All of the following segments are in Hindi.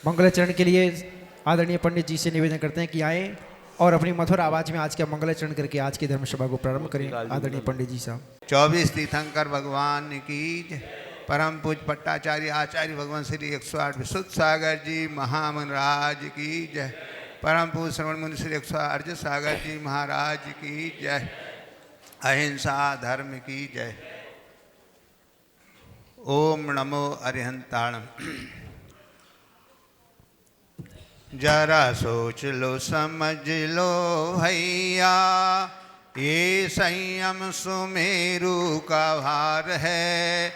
मंगलाचरण के लिए आदरणीय पंडित जी से निवेदन करते हैं कि आए और अपनी मधुर आवाज में आज का मंगलाचरण करके आज की धर्म सभा को प्रारंभ करें। आदरणीय पंडित जी साहब। 24 तीर्थंकर भगवान की जय। परम पूज पट्टाचार्य आचार्य भगवान श्री 108 विशुद्ध सागर जी महामन राज की जय। परम पूज श्रवण मुनि श्री 108 अर्ज सागर जी महाराज की जय। अहिंसा धर्म की जय। ओम नमो अरिहंताणम। जरा सोच लो समझ लो भैया, ये संयम सुमेरु का भार है।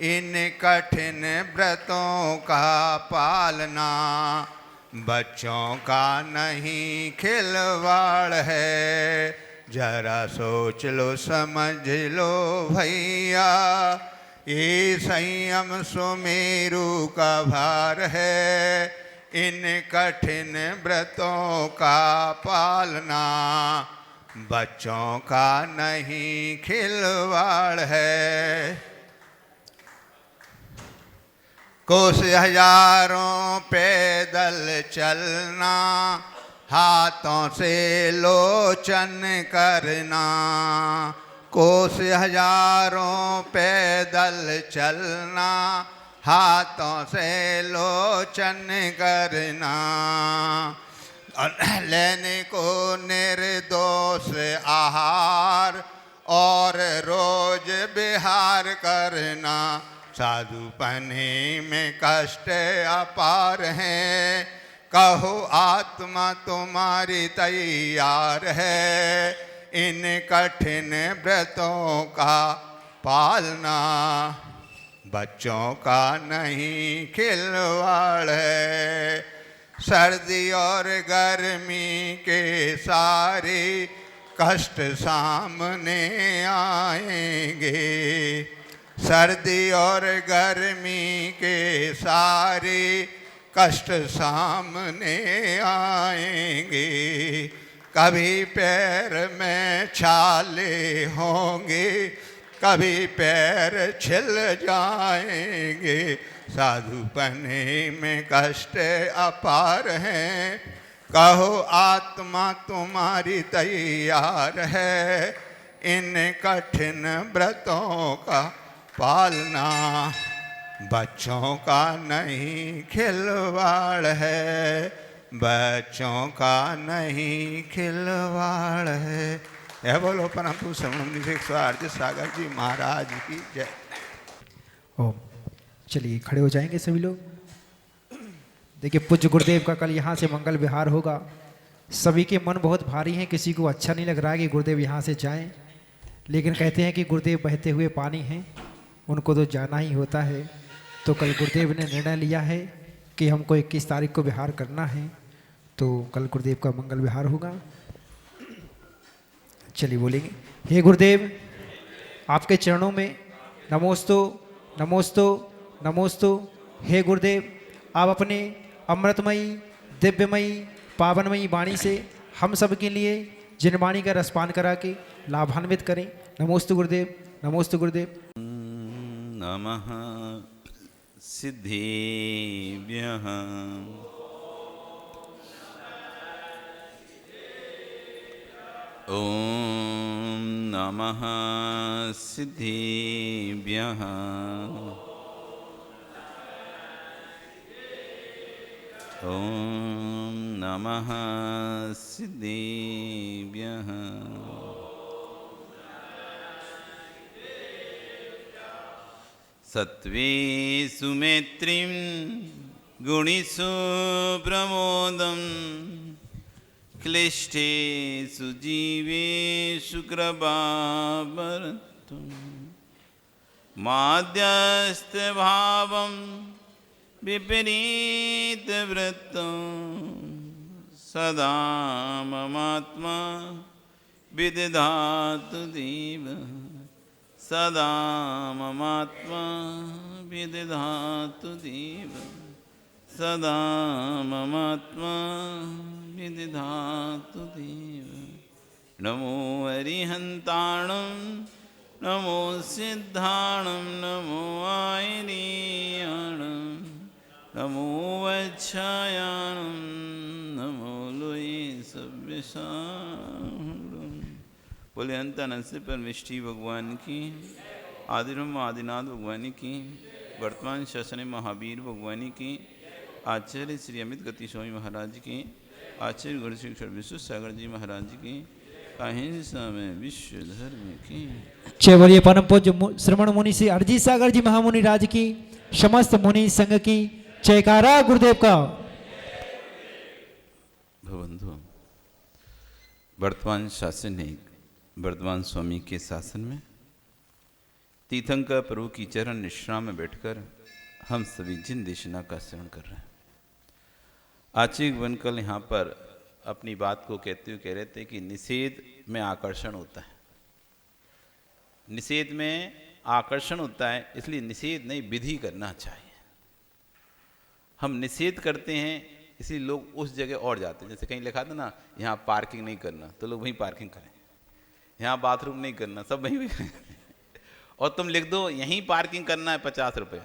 इन कठिन व्रतों का पालना बच्चों का नहीं खिलवाड़ है। जरा सोच लो समझ लो भैया, ये संयम सुमेरु का भार है। इन कठिन व्रतों का पालना बच्चों का नहीं खिलवाड़ है। कोस हजारों पैदल चलना, हाथों से लोचन करना। कोस हजारों पैदल चलना, हाथों से लोचन करना। लेने को निर्दोष आहार और रोज विहार करना। साधुपने में कष्ट अपार हैं, कहो आत्मा तुम्हारी तैयार है। इन कठिन व्रतों का पालना बच्चों का नहीं खिलवाड़ है। सर्दी और गर्मी के सारे कष्ट सामने आएंगे। सर्दी और गर्मी के सारे कष्ट सामने आएंगे। कभी पैर में छाले होंगे, कभी पैर छिल जाएंगे। साधुपने में कष्ट अपार हैं, कहो आत्मा तुम्हारी तैयार है। इन कठिन व्रतों का पालना बच्चों का नहीं खिलवाड़ है। बच्चों का नहीं खिलवाड़ है। यह बोलो परम पूज्य श्रवण मुनि श्री 108 सागर जी महाराज की जय। ओम। चलिए खड़े हो जाएंगे सभी लोग। देखिए पूज्य गुरुदेव का कल यहाँ से मंगल विहार होगा। सभी के मन बहुत भारी हैं, किसी को अच्छा नहीं लग रहा है कि गुरुदेव यहाँ से जाएं, लेकिन कहते हैं कि गुरुदेव बहते हुए पानी हैं, उनको तो जाना ही होता है। तो कल गुरुदेव ने निर्णय लिया है कि हमको 21 तारीख को विहार करना है, तो कल गुरुदेव का मंगल विहार होगा। चलिए बोलेंगे। हे गुरुदेव, आपके चरणों में नमोस्तु नमोस्तु नमोस्तु। हे गुरुदेव, आप अपने अमृतमयी दिव्यमयी पावनमयी वाणी से हम सब के लिए जिन वाणी का रसपान करा के लाभान्वित करें। नमोस्तु गुरुदेव, नमोस्तु गुरुदेव। नमः सिद्धेभ्यः। ओम नमः सिद्धेभ्यः। ओम नमः सिद्धेभ्यः। सत्त्वेषु मैत्रीं गुणेषु प्रमोदं, क्लिष्टेषु जीवेषु कृपावरतु। माध्यस्थभावं विपरीतवृत्तं, सदा ममात्मा विदधातु देव। सदा ममात्मा विदधातु देव। सदा ममात्मा विदधातु देव। नमो अरिहन्ताणं, नमो सिद्धाणं, नमो आयनीयाणं, नमो वच्छायाणं नमो लोये सव्यसाम्। बोले अंतनस्य परमेष्टि भगवान की, आदिरम आदिनाथ भगवान की, वर्तमान शासन महावीर भगवान की, आचार्य श्री अमित गति स्वामी महाराज की, आचार्य गुरु शिक्षण विश्व सागर जी महाराज की, अहिंसा में विश्व धर्म की। जय बोलिए परम पूज्य श्रवण मुनि श्री अरजी सागर जी महामुनि राज की, समस्त मुनि संघ की जयकारा गुरुदेव का। भवंतु वर्तमान शासन है, वर्तमान स्वामी के शासन में तीर्थंकर प्रभु की चरण निश्राम में बैठकर हम सभी जिन देशना का श्रवण कर रहे हैं। आचिक बनकल यहाँ पर अपनी बात को कहते हुए कह रहे थे कि निषेध में आकर्षण होता है, निषेध में आकर्षण होता है, इसलिए निषेध नहीं विधि करना चाहिए। हम निषेध करते हैं इसलिए लोग उस जगह और जाते हैं। जैसे कहीं लिखा था ना, यहाँ पार्किंग नहीं करना, तो लोग वहीं पार्किंग करें। यहाँ बाथरूम नहीं करना, सब वहीं भी करें। और तुम लिख दो यहीं पार्किंग करना है 50 रुपये,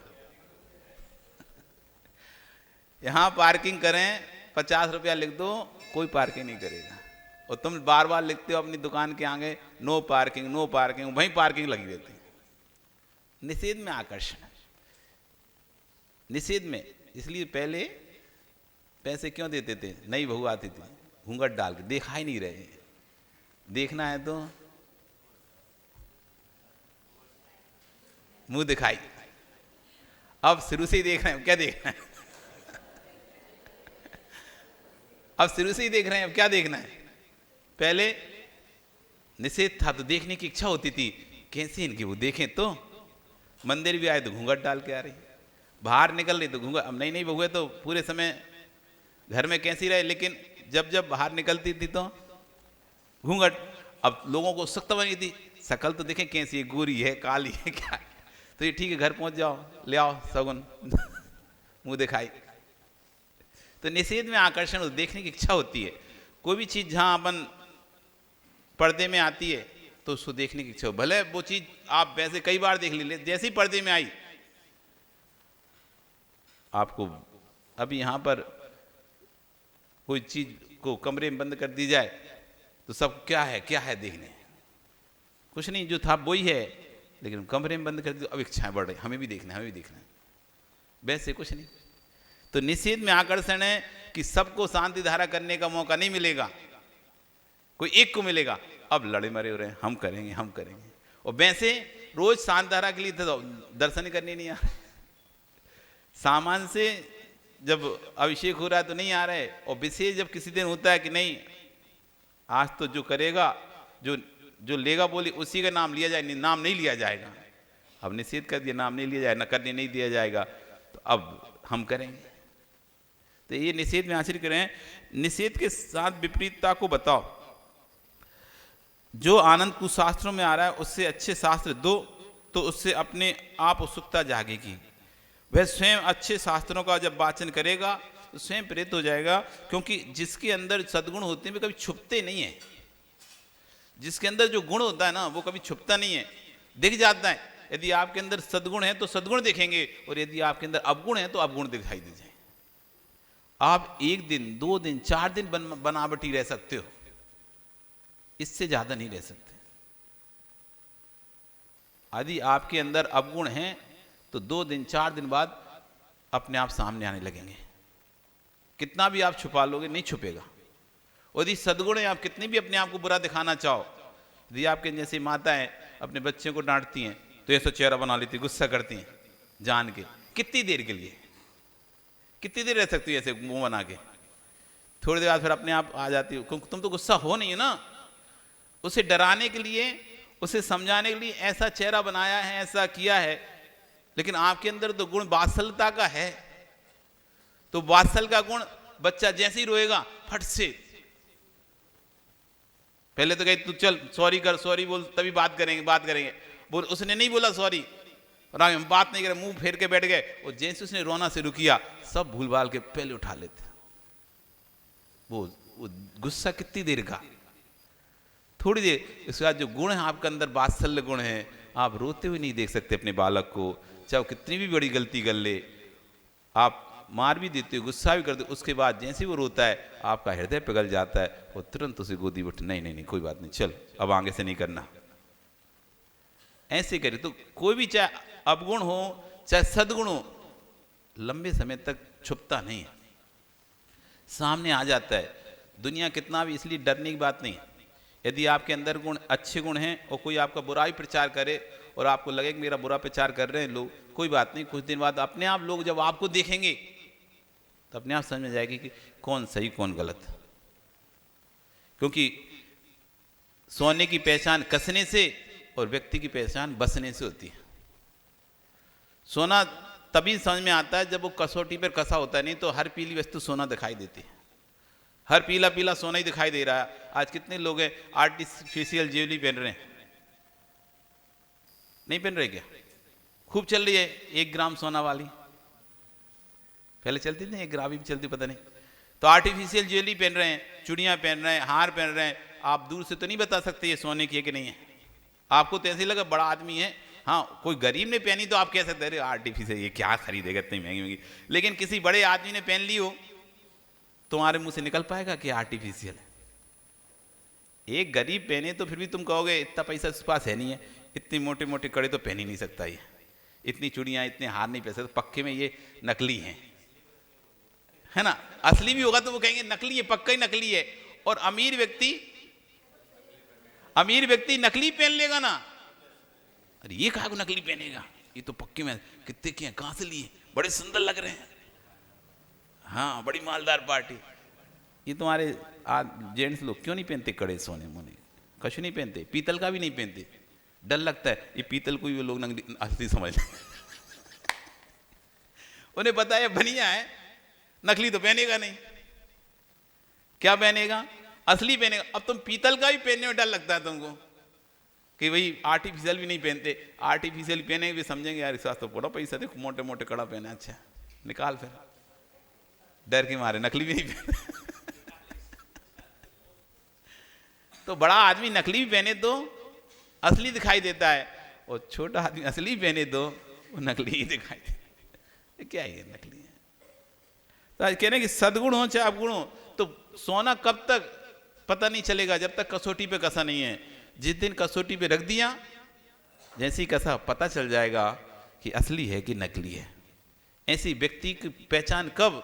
यहाँ पार्किंग करें 50 रुपया लिख दो, कोई पार्किंग नहीं करेगा। और तुम बार बार लिखते हो अपनी दुकान के आगे नो पार्किंग नो पार्किंग, वहीं पार्किंग लगी रहती है। निषेध में आकर्षण, निषेध में। इसलिए पहले पैसे क्यों देते थे? नई बहू आती थी घूंघट डाल के, देखा ही नहीं रहे, देखना है तो मुंह दिखाई। अब शुरू से ही देख रहे हैं, क्या देखना है? अब शुरू से ही देख रहे हैं, अब क्या देखना है? पहले निषेध था तो देखने की इच्छा होती थी, कैसे इनकी वो देखें। तो मंदिर भी आए तो घूंघट डाल के आ रही, बाहर निकल रही तो घूंघट। अब नई बहू है तो पूरे समय घर में कैसी रहे, लेकिन जब जब बाहर निकलती थी तो घूंघट। अब लोगों को उत्सुकता बनी थी, शकल तो देखें कैसी है, गोरी है काली है क्या है। तो ये ठीक है, घर पहुंच जाओ, ले आओ सगुन मुंह दिखाई। तो निषेध में आकर्षण, देखने की इच्छा होती है। कोई भी चीज़ जहाँ अपन पर्दे में आती है तो उसको देखने की इच्छा हो, भले वो चीज़ आप वैसे कई बार देख ली, जैसे ही पर्दे में आई आपको। अभी यहाँ पर कोई चीज़ को कमरे में बंद कर दी जाए तो सब क्या है देखने, कुछ नहीं, जो था वही है, लेकिन कमरे में बंद कर दी, अब इच्छाएं बढ़ रही, हमें भी देखना है। वैसे कुछ नहीं। तो निषेध में आकर्षण है कि सबको शांति धारा करने का मौका नहीं मिलेगा, कोई एक को मिलेगा। अब लड़े मरे हो रहे हैं, हम करेंगे। और वैसे रोज शांति धारा के लिए तो दर्शन करने नहीं आ रहे, सामान से जब अभिषेक हो रहा है तो नहीं आ रहे। और विशेष जब किसी दिन होता है कि नहीं आज तो जो करेगा, जो लेगा बोली उसी का नाम लिया जाए, नाम नहीं लिया जाएगा। अब निषेध कर दिया, नाम नहीं लिया जाए, न करने नहीं दिया जाएगा, तो अब हम करेंगे। तो ये निषेध में आश्चर्य करें। निषेध के साथ विपरीतता को बताओ। जो आनंद कुशास्त्रों में आ रहा है उससे अच्छे शास्त्र दो तो उससे अपने आप उत्सुकता जागेगी। वह स्वयं अच्छे शास्त्रों का जब वाचन करेगा तो स्वयं प्रेरित हो जाएगा, क्योंकि जिसके अंदर सद्गुण होते हैं वे कभी छुपते नहीं है। जिसके अंदर जो गुण होता है ना वो कभी छुपता नहीं है, दिख जाता है। यदि आपके अंदर सद्गुण है तो सद्गुण दिखेंगे, और यदि आपके अंदर अवगुण है तो अवगुण दिखाई दे जाए। आप 1 दिन 2 दिन 4 दिन बनावटी रह सकते हो, इससे ज्यादा नहीं रह सकते। यदि आपके अंदर अवगुण है तो 2 दिन 4 दिन बाद अपने आप सामने आने लगेंगे। कितना भी आप छुपा लोगे नहीं छुपेगा। और यदि सद्गुण है, आप कितनी भी अपने आप को बुरा दिखाना चाहो, यदि आपके जैसे माताएं अपने बच्चे को डांटती हैं तो ऐसा चेहरा बना लेती, गुस्सा करती हैं जान के, कितनी देर के लिए, कितनी देर रह सकती है ऐसे मुंह बना के? थोड़ी देर बाद फिर अपने आप आ जाती हो, क्योंकि तुम तो गुस्सा हो नहीं है ना। उसे डराने के लिए, उसे समझाने के लिए ऐसा चेहरा बनाया है, ऐसा किया है। लेकिन आपके अंदर तो गुण वात्सल्यता का है, तो वात्सल का गुण बच्चा जैसे ही रोएगा फट से पहले तो कहे तू चल सॉरी कर, सॉरी बोल, तभी बात करेंगे। बोल, उसने नहीं बोला सॉरी, और हम बात नहीं करें, मुंह फेर के बैठ गए। और जैसे उसने रोना शुरू किया सब भूल भाल के पहले उठा लेते। वो गुस्सा कितनी देर का, थोड़ी देर। इसके बाद जो गुण है आपके अंदर, वात्सल्य गुण है, आप रोते हुए नहीं देख सकते अपने बालक को, चाहे वो कितनी भी बड़ी गलती कर ले। आप मार भी देते हो, गुस्सा भी करते हो, उसके बाद जैसे वो रोता है आपका हृदय पिघल जाता है, वो तुरंत उसे गोदी उठ, नहीं नहीं नहीं कोई बात नहीं, चल अब आगे से नहीं करना। ऐसे करे तो कोई भी चाहे अवगुण हो चाहे सद्गुण हो, लंबे समय तक छुपता नहीं है, सामने आ जाता है। दुनिया कितना भी, इसलिए डरने की बात नहीं है। यदि आपके अंदर गुण अच्छे गुण हैं और कोई आपका बुरा ही प्रचार करे और आपको लगे कि मेरा बुरा प्रचार कर रहे हैं लोग, कोई बात नहीं, कुछ दिन बाद अपने आप लोग जब आपको देखेंगे तो अपने आप समझ में जाएगी कि कौन सही कौन गलत। क्योंकि सोने की पहचान कसने से और व्यक्ति की पहचान बसने से होती है। सोना तभी समझ में आता है जब वो कसौटी पर कसा होता है, नहीं तो हर पीली वस्तु सोना दिखाई देती है, हर पीला पीला सोना ही दिखाई दे रहा है। आज कितने लोग हैं आर्टिफिशियल ज्वेलरी पहन रहे हैं, नहीं पहन रहे क्या? खूब चल रही है 1 ग्राम सोना वाली, पहले चलती थी 1 ग्राम भी चलती पता नहीं। तो आर्टिफिशियल ज्वेलरी पहन रहे हैं, चूड़ियां पहन रहे हैं, हार पहन रहे हैं। आप दूर से तो नहीं बता सकते ये सोने की है कि नहीं है, आपको तो ऐसे लगा बड़ा आदमी है। हाँ, कोई गरीब ने पहनी तो आप कह सकते हैं आर्टिफिशियल, ये क्या खरीदेगा इतनी महंगी महंगी। लेकिन किसी बड़े आदमी ने पहन ली हो, तुम्हारे मुंह से निकल पाएगा कि आर्टिफिशियल है? एक गरीब पहने तो फिर भी तुम कहोगे इतना पैसा उसके पास है नहीं है, इतनी मोटे मोटे कड़े तो पहन ही नहीं सकता ये, इतनी चूड़ियां इतने हार नहीं पहन सकते, पक्के में ये नकली हैं, है ना। असली भी होगा तो वो कहेंगे नकली है, पक्का ही नकली है। और अमीर व्यक्ति नकली पहन लेगा ना, अरे ये कहा को नकली पहनेगा, ये तो पक्के में, कितने के हैं, कहां से लिए, बड़े सुंदर लग रहे हैं, हाँ बड़ी मालदार पार्टी। ये तुम्हारे जेंट्स लोग क्यों नहीं पहनते कड़े सोने मोने, कछु नहीं पहनते, पीतल का भी नहीं पहनते, डर लगता है ये पीतल को भी वो लोग असली समझ उन्हें पता है बनिया है, नकली तो पहनेगा नहीं, क्या पहनेगा, असली पहनेगा। अब तुम पीतल का भी पहनने में डर लगता है तुमको कि भाई आर्टिफिशियल भी नहीं पहनते, आर्टिफिशियल पहने भी समझेंगे यार इस तो बड़ा पैसा, देखो मोटे मोटे कड़ा पहने, अच्छा निकाल, फिर डर के मारे नकली भी नहीं पहनते तो बड़ा आदमी नकली भी पहने तो असली दिखाई देता है, और छोटा आदमी असली पहने तो वो नकली ही दिखाई देता। क्या है, नकली है। तो आज कह रहे हैं कि सद्गुण हो चाहे अवगुण हो, तो सोना कब तक पता नहीं चलेगा, जब तक कसौटी पे कसा नहीं है। जिस दिन कसौटी पे रख दिया, जैसे ही कसा, पता चल जाएगा कि असली है कि नकली है। ऐसी व्यक्ति की पहचान कब,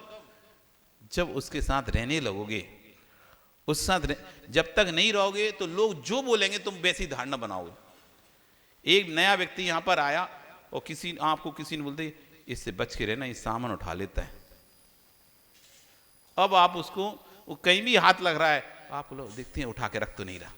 जब उसके साथ रहने लगोगे, उस साथ जब तक नहीं रहोगे तो लोग जो बोलेंगे तुम वैसी धारणा बनाओगे। एक नया व्यक्ति यहां पर आया और आपको किसी ने बोलते इससे बच के रहना, ये सामान उठा लेता है। अब आप उसको, वो कहीं भी हाथ लग रहा है, आप लोग देखते हैं उठा के रख तो नहीं रहा,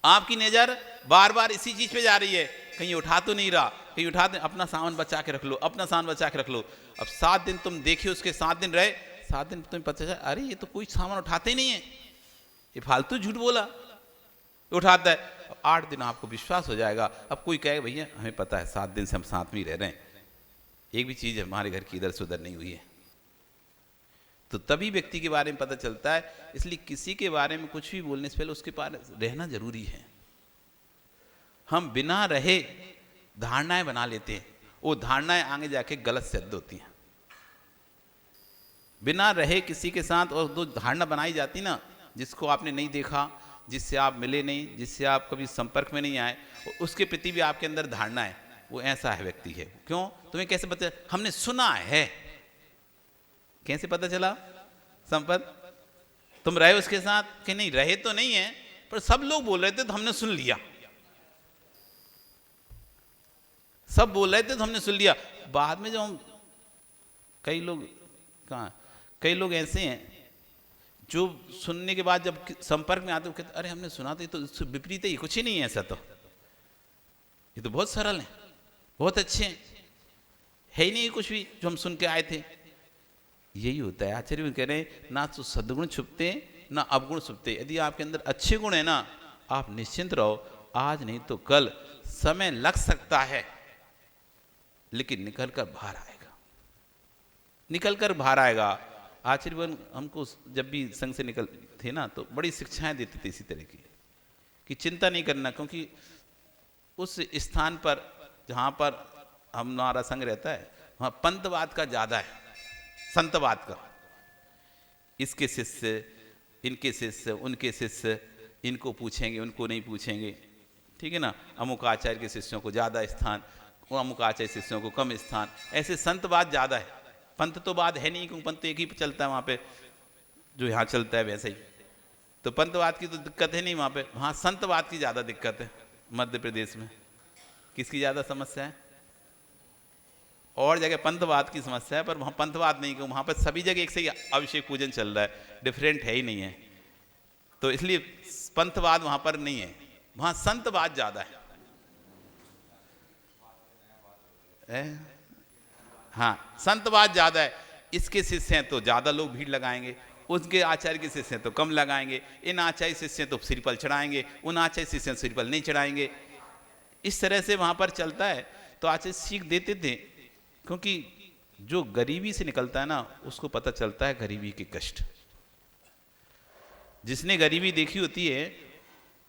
आपकी नजर बार बार इसी चीज पे जा रही है, कहीं उठा तो नहीं रहा, कहीं उठा दे, अपना सामान बचा के रख लो, अपना सामान बचा के रख लो। अब 7 दिन तुम देखे उसके, 7 दिन रहे, 7 दिन तुम्हें पता चला अरे ये तो कोई सामान उठाते ही नहीं है, ये फालतू झूठ बोला, उठाता है। 8 दिन आपको विश्वास हो जाएगा। अब कोई कहे भैया हमें पता है 7 दिन से हम साथ में ही रह रहे हैं, एक भी चीज हमारे घर की इधर से उधर नहीं हुई है, तो तभी व्यक्ति के बारे में पता चलता है। इसलिए किसी के बारे में कुछ भी बोलने से पहले उसके पास रहना जरूरी है। हम बिना रहे धारणाएं बना लेते हैं, वो धारणाएं आगे जाके गलत सिद्ध होती हैं। बिना रहे किसी के साथ और दो धारणा बनाई जाती ना, जिसको आपने नहीं देखा, जिससे आप मिले नहीं, जिससे आप कभी संपर्क में नहीं आए, उसके प्रति भी आपके अंदर धारणा है, वो ऐसा है व्यक्ति है। क्यों, तुम्हें कैसे पता? हमने सुना है। कैसे पता चला? संपत, तुम रहे उसके साथ कि नहीं? रहे तो नहीं है, पर सब लोग बोल रहे थे तो हमने सुन लिया, सब बोल रहे थे तो हमने सुन लिया। बाद में जब हम, कई लोग कहाँ, कई लोग ऐसे हैं जो सुनने के बाद जब संपर्क में आते, कहते अरे हमने सुना था, ये तो विपरीत है, ये कुछ ही नहीं है ऐसा, तो ये तो बहुत सरल है, बहुत अच्छे हैं, है ही नहीं कुछ भी जो हम सुन के आए थे। यही होता है। आचार्य भी कह रहे हैं ना तो सद्गुण छुपते ना अवगुण छुपते। यदि आपके अंदर अच्छे गुण है ना, आप निश्चिंत रहो, आज नहीं तो कल समय लग सकता है, लेकिन निकल कर बाहर आएगा, निकल कर बाहर आएगा। आचार्य हमको जब भी संघ से निकल थे ना, तो बड़ी शिक्षाएं देते थे इसी तरह की, कि चिंता नहीं करना, क्योंकि उस स्थान पर जहाँ पर हमारा संघ रहता है, वहाँ पंथवाद का ज़्यादा है। संतवाद का। इसके शिष्य, इनके शिष्य, उनके शिष्य, इनको पूछेंगे, उनको नहीं पूछेंगे, ठीक है ना। अमुक आचार्य के शिष्यों को ज़्यादा स्थान, वो अमुक आचार्य शिष्यों को कम स्थान, ऐसे संतवाद ज़्यादा है। पंथ तो बात है नहीं, क्योंकि पंथ एक ही चलता है वहाँ पे, जो यहाँ चलता है वैसे ही। तो पंथवाद की तो दिक्कत है नहीं वहाँ पे, वहाँ संतवाद की ज़्यादा दिक्कत है मध्य प्रदेश में। किसकी ज़्यादा समस्या है? और जगह पंथवाद की समस्या है, पर वहाँ पंथवाद नहीं, क्यों वहाँ पर सभी जगह एक से ही अभिषेक पूजन चल रहा है, डिफरेंट है ही नहीं है, तो इसलिए पंथवाद वहाँ पर नहीं है, वहाँ संतवाद ज़्यादा है। हाँ, संतवाद ज़्यादा है। इसके शिष्य हैं तो ज़्यादा लोग भीड़ लगाएंगे, उसके आचार्य के शिष्य हैं तो कम लगाएंगे, इन आचार्य शिष्य हैं तो श्रीफल चढ़ाएंगे, उन आचार्य शिष्य श्रीफल नहीं चढ़ाएंगे। इस तरह से वहाँ पर चलता है। तो आचार्य सीख देते थे, क्योंकि जो गरीबी से निकलता है ना, उसको पता चलता है गरीबी के कष्ट। जिसने गरीबी देखी होती है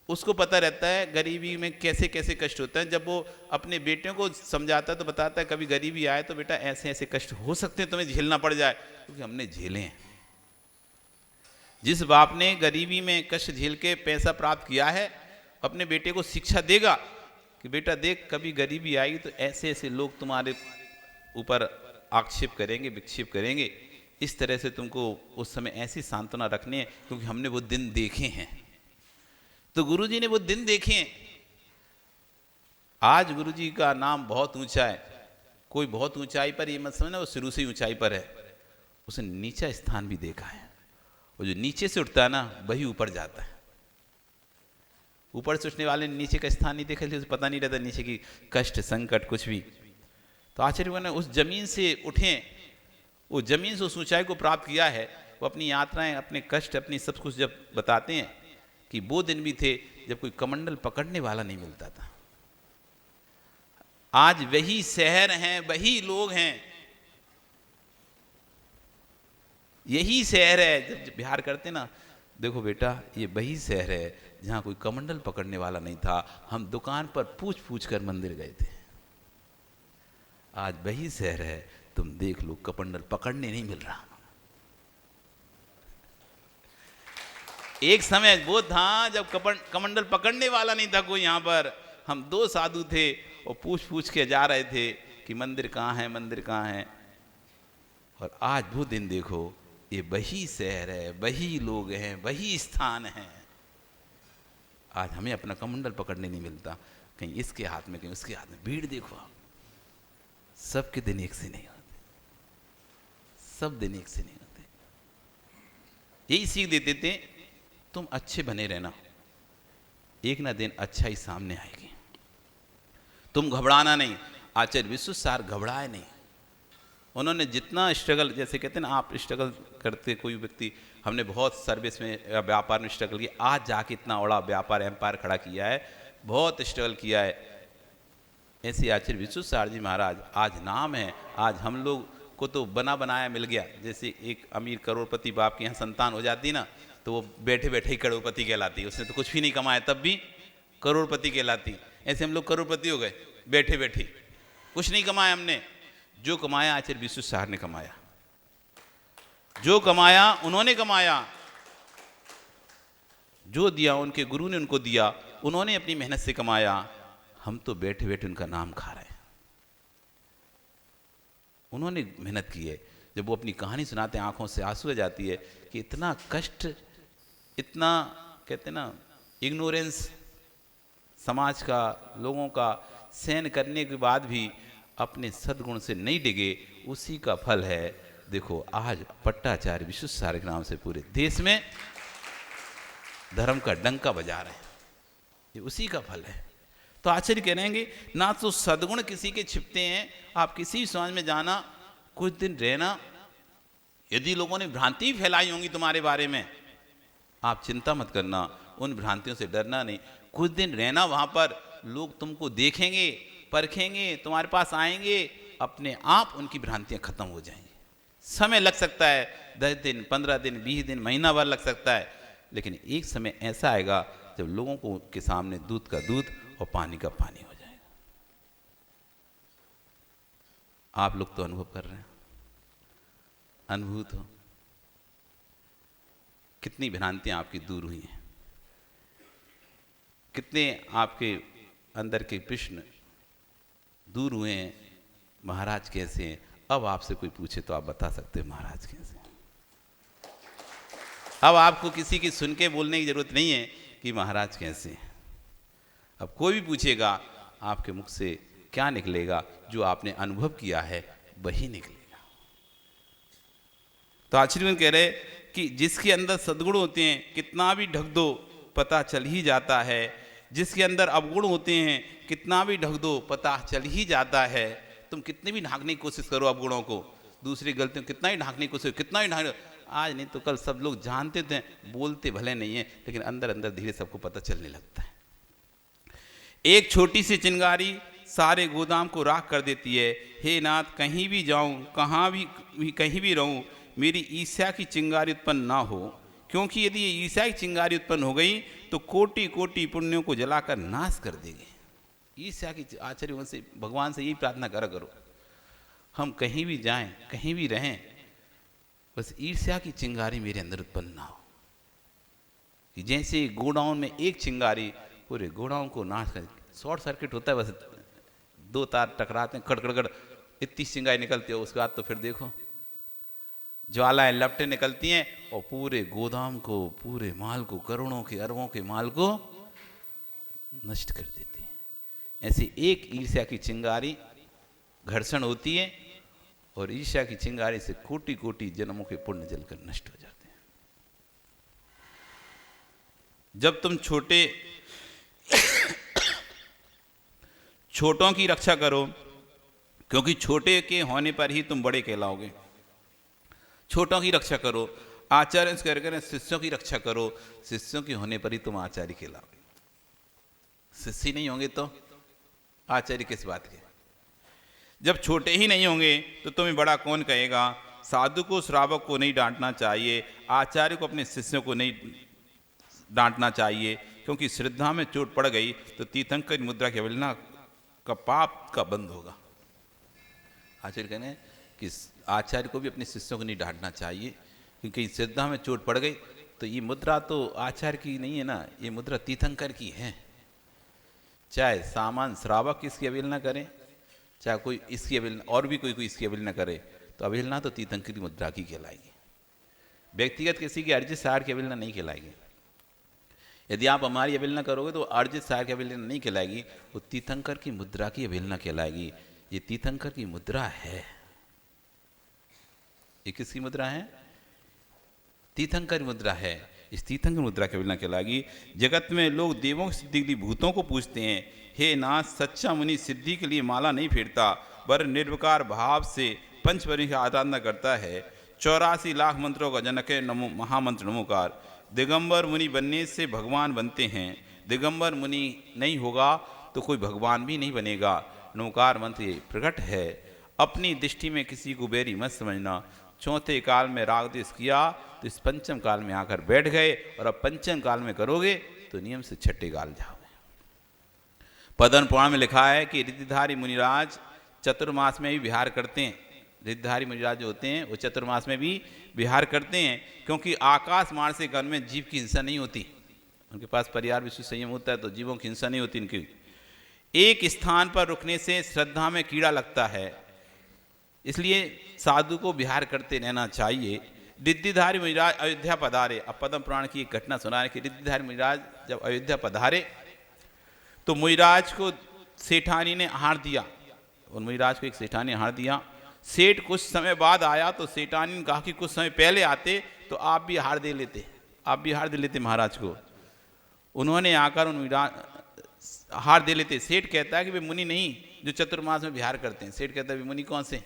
उसको पता रहता है गरीबी में कैसे कैसे कष्ट होता है। जब वो अपने बेटियों को समझाता है तो बताता है कभी गरीबी आए तो बेटा ऐसे ऐसे कष्ट हो सकते हैं, तुम्हें झेलना पड़ जाए, क्योंकि हमने झेले हैं। जिस बाप ने गरीबी में कष्ट झेल के पैसा प्राप्त किया है, अपने बेटे को शिक्षा देगा कि बेटा देख, कभी गरीबी आएगी तो ऐसे ऐसे लोग तुम्हारे ऊपर आक्षेप करेंगे, विक्षेप करेंगे, इस तरह से तुमको उस समय ऐसी सांत्वना रखनी है, क्योंकि हमने वो दिन देखे हैं। तो गुरुजी ने वो दिन देखे हैं। आज गुरुजी का नाम बहुत ऊंचा है। कोई बहुत ऊंचाई पर, ये मत समझना वो शुरू से ही ऊंचाई पर है, उसने नीचा स्थान भी देखा है। और जो नीचे से उठता है ना, वही ऊपर जाता है। ऊपर से उठने वाले ने नीचे का स्थान नहीं देखा, उसे पता नहीं रहता नीचे की कष्ट, संकट, कुछ भी। तो आचार्य ने उस जमीन से उठे, वो जमीन से उस ऊंचाई को प्राप्त किया है। वो अपनी यात्राएं, अपने कष्ट, अपनी सब कुछ जब बताते हैं कि वो दिन भी थे जब कोई कमंडल पकड़ने वाला नहीं मिलता था। आज वही शहर हैं, वही लोग हैं, यही शहर है। जब बिहार करते ना, देखो बेटा ये वही शहर है जहां कोई कमंडल पकड़ने वाला नहीं था, हम दुकान पर पूछ पूछ कर मंदिर गए थे। आज वही शहर है, तुम देख लो कमंडल पकड़ने नहीं मिल रहा। एक समय वो था जब कमंडल पकड़ने वाला नहीं था कोई। यहाँ पर हम 2 साधु थे और पूछ पूछ के जा रहे थे कि मंदिर कहाँ है, मंदिर कहाँ है। और आज वो दिन देखो, ये वही शहर है, वही लोग हैं, वही स्थान है। आज हमें अपना कमंडल पकड़ने नहीं मिलता, कहीं इसके हाथ में, कहीं उसके हाथ में। भीड़ देखो आप, सबके दिन एक से नहीं होते, सब दिन एक से नहीं होते। यही सीख देते थे, तुम अच्छे बने रहना, एक ना दिन अच्छा ही सामने आएगी। तुम घबराना नहीं। आचार्य विश्वसार घबराए नहीं। उन्होंने जितना स्ट्रगल, जैसे कहते हैं ना, आप स्ट्रगल करते, कोई व्यक्ति, हमने बहुत सर्विस में, व्यापार में स्ट्रगल किया, आज जाके इतना बड़ा व्यापार एम्पायर खड़ा किया है, बहुत स्ट्रगल किया है। ऐसे आचार्य विश्वसार जी महाराज आज नाम है। आज हम लोग को तो बना बनाया मिल गया। जैसे एक अमीर करोड़पति बाप के यहाँ संतान हो जाती ना, तो वो बैठे बैठे ही करोड़पति कहलाती। उसने तो कुछ भी नहीं कमाया तब भी करोड़पति कहलाती। ऐसे हम लोग करोड़पति हो गए बैठे बैठे, कुछ नहीं कमाया हमने। जो कमाया आचार्य विश्वसार ने कमाया, जो कमाया उन्होंने कमाया, जो दिया उनके गुरु ने उनको दिया, उन्होंने अपनी मेहनत से कमाया। हम तो बैठे बैठे उनका नाम खा रहे हैं। उन्होंने मेहनत की है। जब वो अपनी कहानी सुनाते हैं, आंखों से आंसू आ जाती है कि इतना कष्ट, इतना कहते ना इग्नोरेंस समाज का, लोगों का सहन करने के बाद भी अपने सद्गुण से नहीं डिगे, उसी का फल है। देखो आज पट्टाचार्य विश्वसार के नाम से पूरे देश में धर्म का डंका बजा रहे हैं, ये उसी का फल है। तो आचार्य कह रहेंगे, ना तो सद्गुण किसी के छिपते हैं। आप किसी भी समाज में जाना, कुछ दिन रहना, यदि लोगों ने भ्रांति फैलाई होंगी तुम्हारे बारे में, आप चिंता मत करना, उन भ्रांतियों से डरना नहीं। कुछ दिन रहना वहाँ पर, लोग तुमको देखेंगे, परखेंगे, तुम्हारे पास आएंगे, अपने आप उनकी भ्रांतियाँ खत्म हो जाएंगी। समय लग सकता है, 10 दिन, 15 दिन, 20 दिन, महीना भर लग सकता है, लेकिन एक समय ऐसा आएगा जब लोगों को के सामने दूध का दूध और पानी का पानी हो जाएगा। आप लोग तो अनुभव कर रहे हैं। अनुभूत हो। कितनी भ्रांतियां आपकी दूर हुई हैं, कितने आपके अंदर के प्रश्न दूर हुए हैं। महाराज कैसे हैं? अब आपसे कोई पूछे तो आप बता सकते हैं महाराज कैसे हैं। अब आपको किसी की सुन के बोलने की जरूरत नहीं है कि महाराज कैसे हैं। अब कोई भी पूछेगा, आपके मुख से क्या निकलेगा? जो आपने अनुभव किया है वही निकलेगा। तो आचार्य कह रहे कि जिसके अंदर सद्गुण होते हैं, कितना भी ढक दो पता चल ही जाता है। जिसके अंदर अवगुण होते हैं, कितना भी ढक दो पता चल ही जाता है। तुम कितनी भी ढांकने की कोशिश करो अवगुणों को, दूसरी गलतियों कितना ही ढांकने की कोशिश, कितना ही ढांक, आज नहीं तो कल सब लोग जानते थे, बोलते भले नहीं है, लेकिन अंदर अंदर धीरे सबको पता चलने लगता है। एक छोटी सी चिंगारी सारे गोदाम को राख कर देती है। हे नाथ, कहीं भी जाऊं, कहाँ भी कहीं भी रहूं, मेरी ईर्ष्या की चिंगारी उत्पन्न ना हो, क्योंकि यदि ये ईर्ष्या की चिंगारी उत्पन्न हो गई तो कोटि कोटि पुण्यों को जलाकर नाश कर देगी। ईर्ष्या की आचार्य से भगवान से यही प्रार्थना करा करो, हम कहीं भी जाएं, कहीं भी रहें, बस ईर्ष्या की चिंगारी मेरे अंदर उत्पन्न ना हो। कि जैसे गोडाउन में एक चिंगारी पूरे गोडाउन को नाश कर, शॉर्ट सर्किट होता है, बस दो तार टकराते हैं, कड़कड़कड़, इतनी चिंगारी निकलती है। उसके बाद तो फिर देखो ज्वालाएं लपटें निकलती हैं और पूरे गोदाम को, पूरे माल को, करोड़ों के अरबों के माल को नष्ट कर देती है। ऐसी एक ईर्ष्या की चिंगारी घर्षण होती है और ईर्ष्या की चिंगारी से कोटि कोटि जन्मों के पुण्य जलकर नष्ट हो जाते हैं। जब तुम छोटों की रक्षा करो, क्योंकि छोटे के होने पर ही तुम बड़े कहलाओगे। छोटों की रक्षा करो, आचार्य करके शिष्यों की रक्षा करो, शिष्यों के होने पर ही तुम आचार्य कहलाओगे। शिष्य नहीं होंगे तो आचार्य किस बात के? जब छोटे ही नहीं होंगे तो तुम्हें बड़ा कौन कहेगा? साधु को, श्रावक को नहीं डांटना चाहिए, आचार्य को, अपने शिष्यों को नहीं डांटना चाहिए, क्योंकि श्रद्धा में चोट पड़ गई तो तीर्थंकर मुद्रा की अवहेलना का पाप का बंद होगा। आचार्य कहते हैं कि आचार्य को भी अपने शिष्यों को नहीं डांटना चाहिए, क्योंकि श्रद्धा में चोट पड़ गई तो ये मुद्रा तो आचार्य की नहीं है ना, ये मुद्रा तीर्थंकर की है। चाहे सामान श्रावक इसकी अवहेलना करें, चाहे कोई इसकी अवहेलना, और भी कोई इसकी अवहेलना करे, तो अवहेलना तो तीर्थंकर की मुद्रा की कहलाएगी। व्यक्तिगत किसी की अर्जित सार की अवहेलना नहीं कहलाएगी। यदि आप हमारी अवहेलना करोगे तो अर्जित सार की अवहेलना नहीं कहलाएगी, वो तीर्थंकर की मुद्रा की अवहेलना कहलाएगी। ये तीर्थंकर की मुद्रा है। ये किसकी मुद्रा है? तीर्थंकर मुद्रा है। इस तीर्थंकर मुद्रा की अवहेलना कहलाएगी। जगत में लोग देवों की सिद्धि के लिए भूतों को पूछते हैं। हे नाथ, सच्चा मुनि सिद्धि के लिए माला नहीं फेरता, पर निर्विकार भाव से पंचपरी की आराधना करता है। 84 लाख मंत्रों का जनक है नमो महामंत्र नमोकार। दिगंबर मुनि बनने से भगवान बनते हैं, दिगंबर मुनि नहीं होगा तो कोई भगवान भी नहीं बनेगा। नमोकार मंत्र ये प्रकट है। अपनी दृष्टि में किसी को बैरी मत समझना। चौथे काल में राग द्वेष किया तो इस पंचम काल में आकर बैठ गए, और अब पंचम काल में करोगे तो नियम से छठे काल जाओगे। पद्म पुराण में लिखा है कि रिद्धिधारी मुनिराज चतुर्मास में भी विहार करते हैं। रिद्धिधारी मुनिराज जो होते हैं वो चतुर्मास में भी विहार करते हैं, क्योंकि आकाश मार्ग से गण में जीव की हिंसा नहीं होती। उनके पास परिवार विश्व संयम होता है, तो जीवों की हिंसा नहीं होती इनकी। एक स्थान पर रुकने से श्रद्धा में कीड़ा लगता है, इसलिए साधु को विहार करते रहना चाहिए। रिद्धिधारी मुनिराज अयोध्या पधारे। अब पद्म पुराण की एक घटना सुना है कि रिद्धिधारी मुनिराज जब अयोध्या पधारे तो मुनिराज को सेठानी ने आहार दिया, और मुनिराज को एक सेठानी आहार दिया। सेठ कुछ समय बाद आया तो सेठानी ने कहा कि कुछ समय पहले आते तो आप भी आहार दे लेते, आप भी आहार दे लेते महाराज को। उन्होंने आकर उन आहार दे लेते। सेठ कहता है कि वे मुनि नहीं जो चतुर्मास में विहार करते हैं। सेठ कहता है वे मुनि कौन से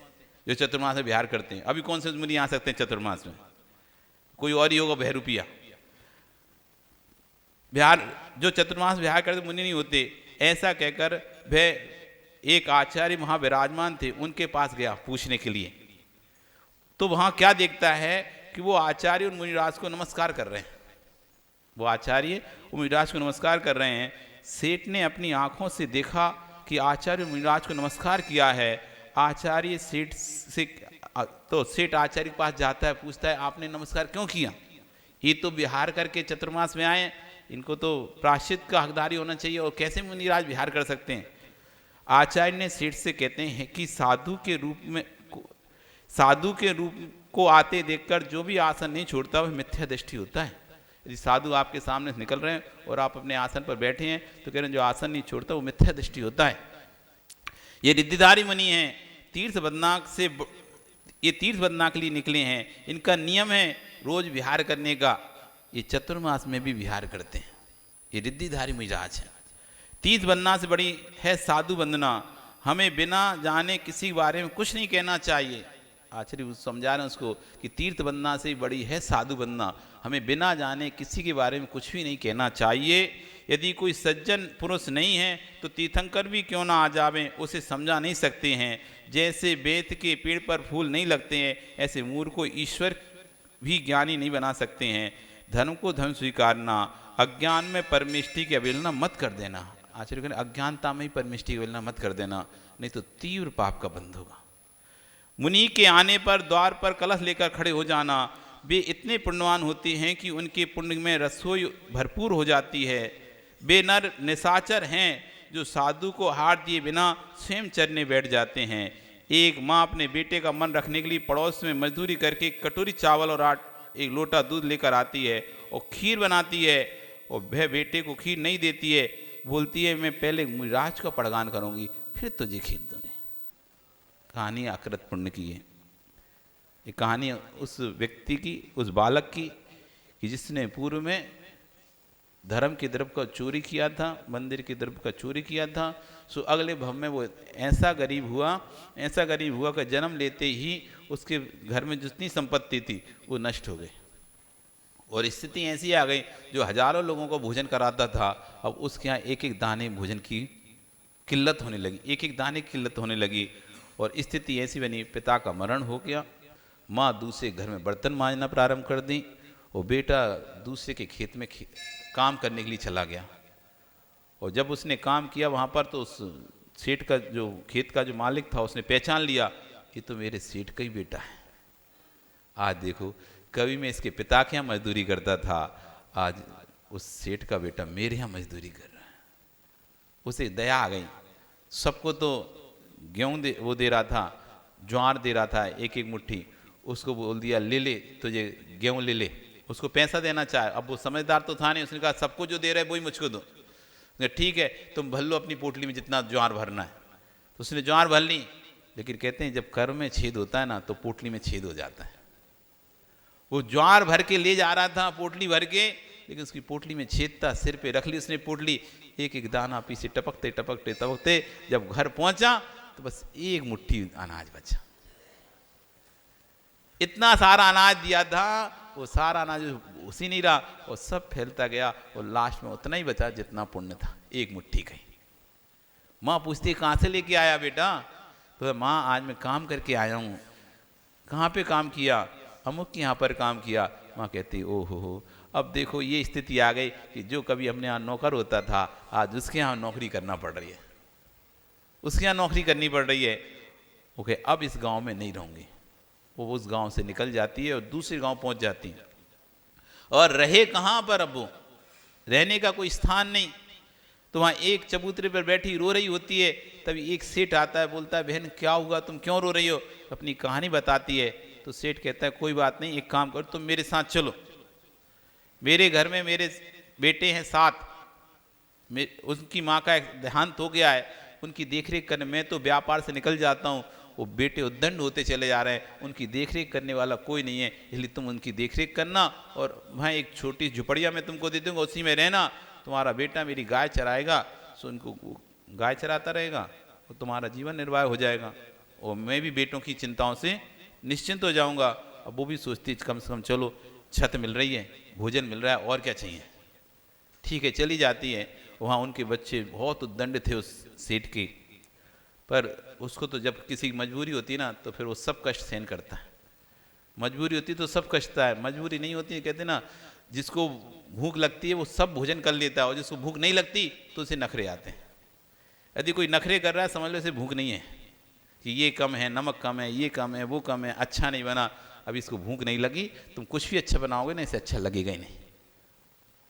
जो चतुर्मास में विहार करते हैं? अभी कौन से मुनि आ सकते हैं चतुर्मास में? कोई और ही होगा, बहरूपिया। विहार जो चतुर्मास विहार करते मुनि नहीं होते। ऐसा कहकर वह एक आचार्य वहाँ विराजमान थे, उनके पास गया पूछने के लिए। तो वहाँ क्या देखता है कि वो आचार्य उन मुनिराज को नमस्कार कर रहे हैं। वो आचार्य मुनिराज को नमस्कार कर रहे हैं। सेठ ने अपनी आंखों से देखा कि आचार्य मुनिराज को नमस्कार किया है। आचार्य सेठ से तो सेठ आचार्य के पास जाता है, पूछता है आपने नमस्कार क्यों किया? ये तो विहार करके चतुर्मास में आए, इनको तो प्रायश्चित का हकदारी होना चाहिए, और कैसे मुनिराज विहार कर सकते हैं? आचार्य ने सेठ से कहते हैं कि साधु के रूप को आते देखकर जो भी आसन नहीं छोड़ता वह मिथ्या दृष्टि होता है। यदि साधु आपके सामने से निकल रहे हैं और आप अपने आसन पर बैठे हैं तो कह रहे हैं जो आसन नहीं छोड़ता वो मिथ्या दृष्टि होता है। ये रिद्धिधारी मुनि हैं, ये तीर्थ बदना के लिए निकले हैं, इनका नियम है रोज विहार करने का, ये चतुर्मास में भी विहार करते हैं। ये रिद्धिधारी मिजाज है। तीर्थ बंदना से बड़ी है साधु वंदना, हमें बिना जाने किसी के बारे में कुछ नहीं कहना चाहिए। आचार्य समझा रहे हैं उसको कि तीर्थ वंदना से बड़ी है साधु वंदना, हमें बिना जाने किसी के बारे में कुछ भी नहीं कहना चाहिए। यदि कोई सज्जन पुरुष नहीं है तो तीर्थंकर भी क्यों ना आ जावें, उसे समझा नहीं सकते हैं। जैसे बेत के पेड़ पर फूल नहीं लगते हैं, ऐसे मूर्ख को ईश्वर भी ज्ञानी नहीं बना सकते हैं। धर्म को धर्म स्वीकारना, अज्ञान में परमेष्टि की अवहेलना मत कर देना। आचार्य कहते अज्ञानता में ही परमेष्टि की अवहेलना मत कर देना, नहीं तो तीव्र पाप का बंध होगा। मुनि के आने पर द्वार पर कलश लेकर खड़े हो जाना, वे इतने पुण्यवान होते हैं कि उनके पुण्य में रसोई भरपूर हो जाती है। वे नर निशाचर हैं जो साधु को हार दिए बिना स्वयं चरने बैठ जाते हैं। एक माँ अपने बेटे का मन रखने के लिए पड़ोस में मजदूरी करके कटोरी चावल और एक लोटा दूध लेकर आती है और खीर बनाती है, और वह बेटे को खीर नहीं देती है, बोलती है मैं पहले मुनिराज का पड़गान करूँगी फिर तुझे खीर दूँगी। कहानी अकृत पुण्य की है। ये कहानी उस व्यक्ति की, उस बालक की, कि जिसने पूर्व में धर्म के द्रव्य का चोरी किया था, मंदिर के द्रव्य का चोरी किया था। सो अगले भव में वो ऐसा गरीब हुआ कि जन्म लेते ही उसके घर में जितनी संपत्ति थी वो नष्ट हो गई, और स्थिति ऐसी आ गई जो हजारों लोगों को भोजन कराता था, अब उसके यहाँ एक एक दाने भोजन की किल्लत होने लगी, एक एक दाने की किल्लत होने लगी। और स्थिति ऐसी बनी, पिता का मरण हो गया, माँ दूसरे घर में बर्तन मांजना प्रारंभ कर दी, और बेटा दूसरे के खेत में काम करने के लिए चला गया। और जब उसने काम किया वहाँ पर, तो उस सेठ का जो खेत का जो मालिक था उसने पहचान लिया कि तो मेरे सेठ का ही बेटा है। आज देखो, कभी मैं इसके पिता के यहाँ मजदूरी करता था, आज उस सेठ का बेटा मेरे यहाँ मजदूरी कर रहा है। उसे दया आ गई। सबको तो गेहूँ वो दे रहा था, ज्वार दे रहा था एक एक मुट्ठी, उसको बोल दिया ले ले तुझे गेहूँ ले ले, उसको पैसा देना चाहे। अब वो समझदार तो था नहीं, उसने कहा सबको जो दे रहा है वही मुझको दो। ठीक है तुम भर लो अपनी पोटली में जितना ज्वार भरना है। तो उसने ज्वार भर ली, लेकिन कहते हैं जब कर में छेद होता है ना तो पोटली में छेद हो जाता है। वो ज्वार भर के ले जा रहा था पोटली भर के, लेकिन उसकी पोटली में छेद था। सिर पे रख ली उसने पोटली, एक एक दाना पीछे टपकते टपकते टपकते जब घर पहुंचा तो बस एक मुट्ठी अनाज बचा। इतना सारा अनाज दिया था, वो सारा अनाज उसी नहीं रहा, और सब फैलता गया, और लास्ट में उतना ही बचा जितना पुण्य था, एक मुट्ठी कहीं। माँ पूछती कहाँ से लेके आया बेटा? तो माँ आज मैं काम करके आया हूँ। कहाँ पे काम किया? अमुक के यहाँ पर काम किया। माँ कहती ओहो, अब देखो ये स्थिति आ गई कि जो कभी अपने यहाँ नौकर होता था आज उसके यहाँ नौकरी करना पड़ रही है, उसके यहाँ नौकरी करनी पड़ रही है। ओके, अब इस गांव में नहीं रहूँगी। वो उस गांव से निकल जाती है और दूसरे गांव पहुंच जाती है, और रहे कहाँ पर? अब वो रहने का कोई स्थान नहीं। तो वहाँ एक चबूतरे पर बैठी रो रही होती है। तभी एक सेठ आता है, बोलता है बहन क्या हुआ, तुम क्यों रो रही हो? अपनी कहानी बताती है। तो सेठ कहता है कोई बात नहीं, एक काम करो तुम मेरे साथ चलो, मेरे घर में मेरे बेटे हैं 7, उनकी माँ का देहांत हो गया है, उनकी देखरेख करने मैं तो व्यापार से निकल जाता हूँ, वो बेटे उद्दंड होते चले जा रहे हैं, उनकी देखरेख करने वाला कोई नहीं है, इसलिए तुम उनकी देखरेख करना, और वहाँ एक छोटी झुपड़िया मैं तुमको दे दूँगा, उसी में रहना। तुम्हारा बेटा मेरी गाय चराएगा, सो उनको गाय चराता रहेगा और तुम्हारा जीवन निर्वाह हो जाएगा, और मैं भी बेटों की चिंताओं से निश्चिंत हो जाऊँगा। अब वो भी सोचती कम से कम चलो छत मिल रही है, भोजन मिल रहा है, और क्या चाहिए। ठीक है, चली जाती है। वहाँ उनके बच्चे बहुत उद्दंड थे उस सेठ के, पर उसको तो जब किसी की मजबूरी होती है ना तो फिर वो सब कष्ट सहन करता है। मजबूरी होती तो सब कष्ट है, मजबूरी नहीं होती है, कहते ना जिसको भूख लगती है वो सब भोजन कर लेता है, और जिसको भूख नहीं लगती तो उसे नखरे आते हैं। यदि कोई नखरे कर रहा है समझ लो इसे भूख नहीं है, कि ये कम है, नमक कम है, ये कम है, वो कम है, अच्छा नहीं बना। अब इसको भूख नहीं लगी, तुम कुछ भी अच्छा बनाओगे ना इसे अच्छा लगेगा ही नहीं।